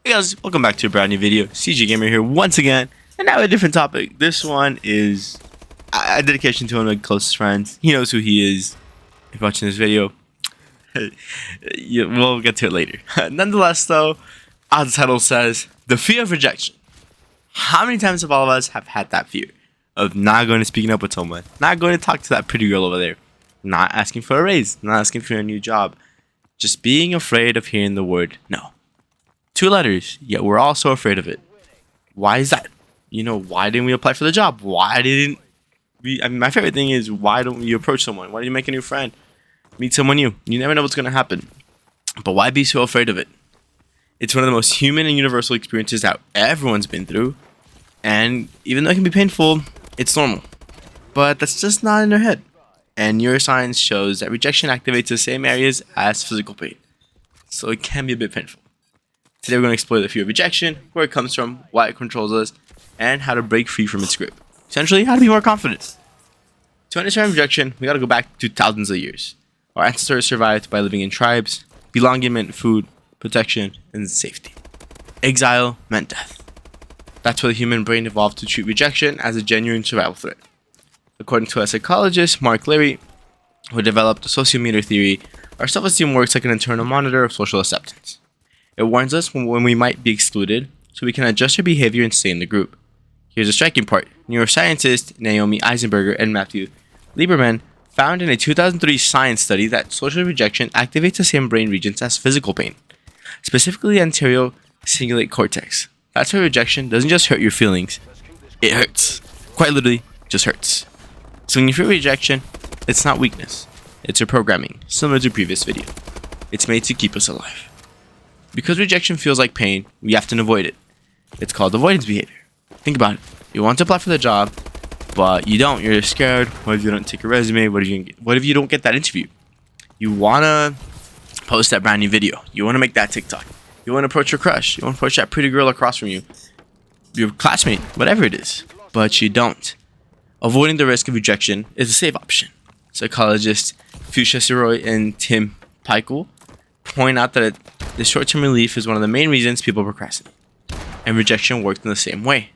Hey guys, welcome back to a brand new video. CG Gamer here once again, and now a different topic. This one is a dedication to one of my closest friends. He knows who he is. If you're watching this video, we'll get to it later. Nonetheless, though, as the title says, the fear of rejection. How many times have all of us have had that fear of not going to speaking up with someone, not going to talk to that pretty girl over there, not asking for a raise, not asking for a new job, just being afraid of hearing the word no? Two letters, yet we're all so afraid of it. Why is that? Why didn't we apply for the job? Why didn't we? My favorite thing is, why don't you approach someone? Why don't you make a new friend? Meet someone new. You never know what's going to happen. But why be so afraid of it? It's one of the most human and universal experiences that everyone's been through. And even though it can be painful, it's normal. But that's just not in their head. And neuroscience shows that rejection activates the same areas as physical pain. So it can be a bit painful. Today we're going to explore the fear of rejection, where it comes from, why it controls us, and how to break free from its grip. Essentially, how to be more confident. To understand rejection, we got to go back to thousands of years. Our ancestors survived by living in tribes. Belonging meant food, protection, and safety. Exile meant death. That's why the human brain evolved to treat rejection as a genuine survival threat. According to a psychologist, Mark Leary, who developed the sociometer theory, our self-esteem works like an internal monitor of social acceptance. It warns us when we might be excluded, so we can adjust our behavior and stay in the group. Here's the striking part. Neuroscientists Naomi Eisenberger and Matthew Lieberman found in a 2003 science study that social rejection activates the same brain regions as physical pain, specifically the anterior cingulate cortex. That's why rejection doesn't just hurt your feelings, it hurts. Quite literally, just hurts. So when you feel rejection, it's not weakness, it's your programming, similar to previous video. It's made to keep us alive. Because rejection feels like pain, we have to avoid it. It's called avoidance behavior. Think about it. You want to apply for the job, but you don't. You're scared. What if you don't take a resume? What if you don't get that interview? You want to post that brand new video. You want to make that TikTok. You want to approach your crush. You want to approach that pretty girl across from you. Your classmate. Whatever it is. But you don't. Avoiding the risk of rejection is a safe option. Psychologists Fuchsia Siroy and Tim Peichel point out that the short-term relief is one of the main reasons people procrastinate. And rejection works in the same way.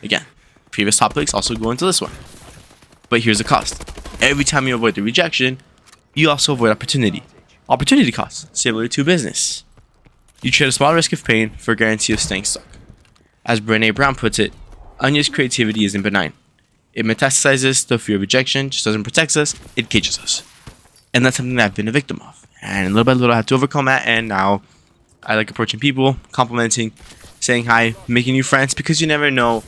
Again, previous topics also go into this one. But here's the cost. Every time you avoid the rejection, you also avoid opportunity. Opportunity cost, similar to business. You trade a small risk of pain for a guarantee of staying stuck. As Brené Brown puts it, unused creativity isn't benign. It metastasizes. The fear of rejection just doesn't protect us, it cages us. And that's something that I've been a victim of. And little by little I had to overcome that, and now I like approaching people, complimenting, saying hi, making new friends, because you never know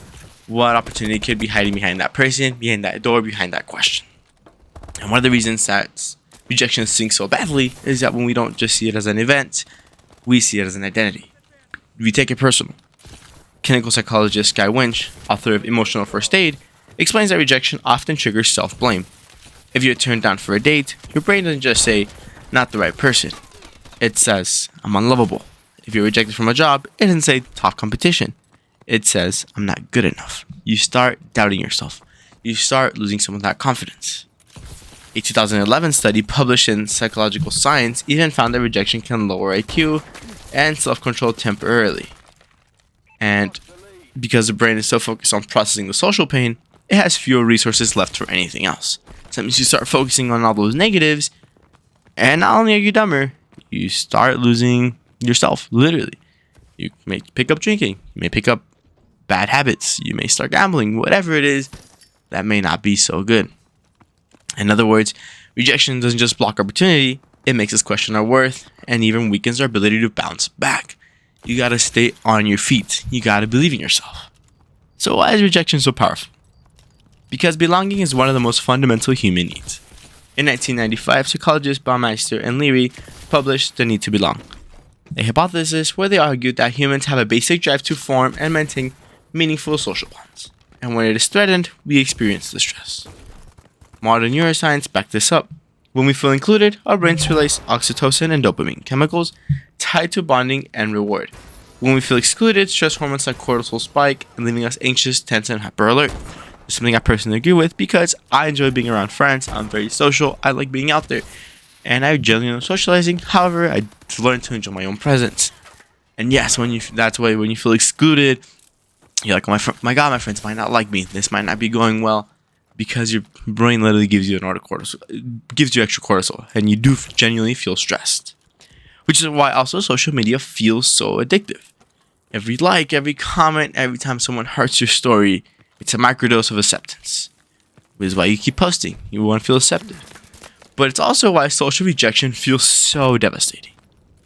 what opportunity could be hiding behind that person, behind that door, behind that question. And one of the reasons that rejection stings so badly is that when we don't just see it as an event, we see it as an identity. We take it personal. Clinical psychologist Guy Winch, author of Emotional First Aid, explains that rejection often triggers self-blame. If you're turned down for a date, your brain doesn't just say, not the right person. It says, I'm unlovable. If you're rejected from a job, it doesn't say tough competition. It says, I'm not good enough. You start doubting yourself. You start losing some of that confidence. A 2011 study published in Psychological Science even found that rejection can lower IQ and self-control temporarily. And because the brain is so focused on processing the social pain, it has fewer resources left for anything else. So that means you start focusing on all those negatives, and not only are you dumber, you start losing yourself, literally. You may pick up drinking, you may pick up bad habits, you may start gambling, whatever it is, that may not be so good. In other words, rejection doesn't just block opportunity, it makes us question our worth, and even weakens our ability to bounce back. You gotta stay on your feet, you gotta believe in yourself. So why is rejection so powerful? Because belonging is one of the most fundamental human needs. In 1995, psychologists Baumeister and Leary published The Need to Belong, a hypothesis where they argued that humans have a basic drive to form and maintain meaningful social bonds, and when it is threatened, we experience distress. Modern neuroscience backed this up. When we feel included, our brains release oxytocin and dopamine, chemicals tied to bonding and reward. When we feel excluded, stress hormones like cortisol spike and leaving us anxious, tense, and hyper alert. Something I personally agree with because I enjoy being around friends. I'm very social. I like being out there. And I genuinely enjoy socializing. However, I learned to enjoy my own presence. And yes, that's why when you feel excluded, you're like, my God, my friends might not like me. This might not be going well, because your brain literally gives you gives you extra cortisol, and you do genuinely feel stressed. Which is why also social media feels so addictive. Every like, every comment, every time someone hurts your story, it's a microdose of acceptance. Which is why you keep posting. You want to feel accepted. But it's also why social rejection feels so devastating.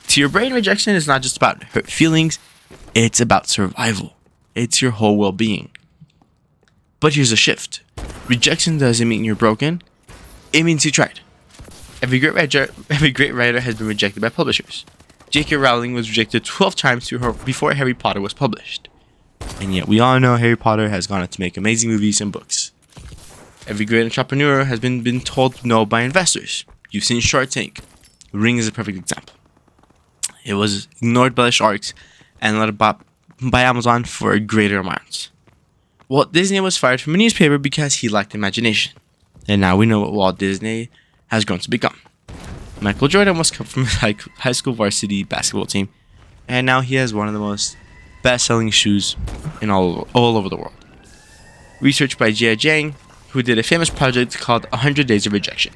To your brain, rejection is not just about hurt feelings, it's about survival. It's your whole well-being. But here's a shift. Rejection doesn't mean you're broken. It means you tried. Every great writer has been rejected by publishers. J.K. Rowling was rejected 12 times before Harry Potter was published. And yet we all know Harry Potter has gone on to make amazing movies and books. Every great entrepreneur has been told no by investors. You've seen Shark Tank. Ring is a perfect example. It was ignored by the sharks and let bought by Amazon for a greater amount. Walt Disney was fired from a newspaper because he lacked imagination. And now we know what Walt Disney has grown to become. Michael Jordan was cut from a high school varsity basketball team, and now he has one of the most best-selling shoes in all over the world. Research by Jia Jiang, who did a famous project called 100 Days of Rejection,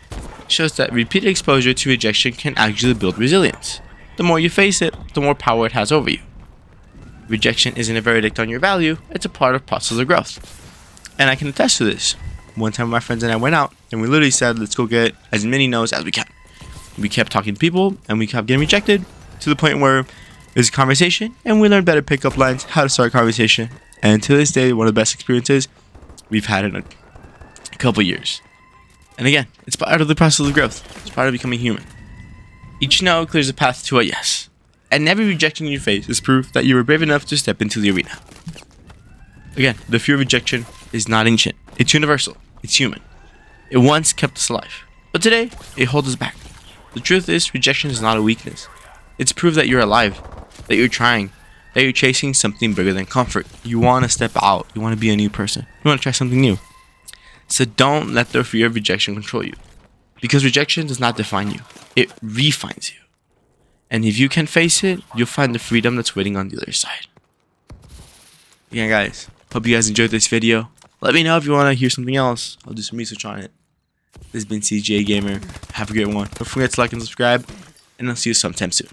shows that repeated exposure to rejection can actually build resilience. The more you face it, the more power it has over you. Rejection isn't a verdict on your value, it's a part of process of growth. And I can attest to this. One time my friends and I went out, and we literally said, let's go get as many no's as we can. We kept talking to people, and we kept getting rejected, to the point where there's a conversation, and we learned better pickup lines, how to start a conversation. And to this day, one of the best experiences we've had in a couple years. And again, it's part of the process of growth. It's part of becoming human. Each no clears a path to a yes. And every rejection you face is proof that you were brave enough to step into the arena. Again, the fear of rejection is not ancient. It's universal. It's human. It once kept us alive. But today, it holds us back. The truth is, rejection is not a weakness. It's proof that you're alive, that you're trying, that you're chasing something bigger than comfort. You want to step out. You want to be a new person. You want to try something new. So don't let the fear of rejection control you. Because rejection does not define you. It refines you. And if you can face it, you'll find the freedom that's waiting on the other side. Yeah, guys. Hope you guys enjoyed this video. Let me know if you want to hear something else. I'll do some research on it. This has been CJ Gamer. Have a great one. Don't forget to like and subscribe. And I'll see you sometime soon.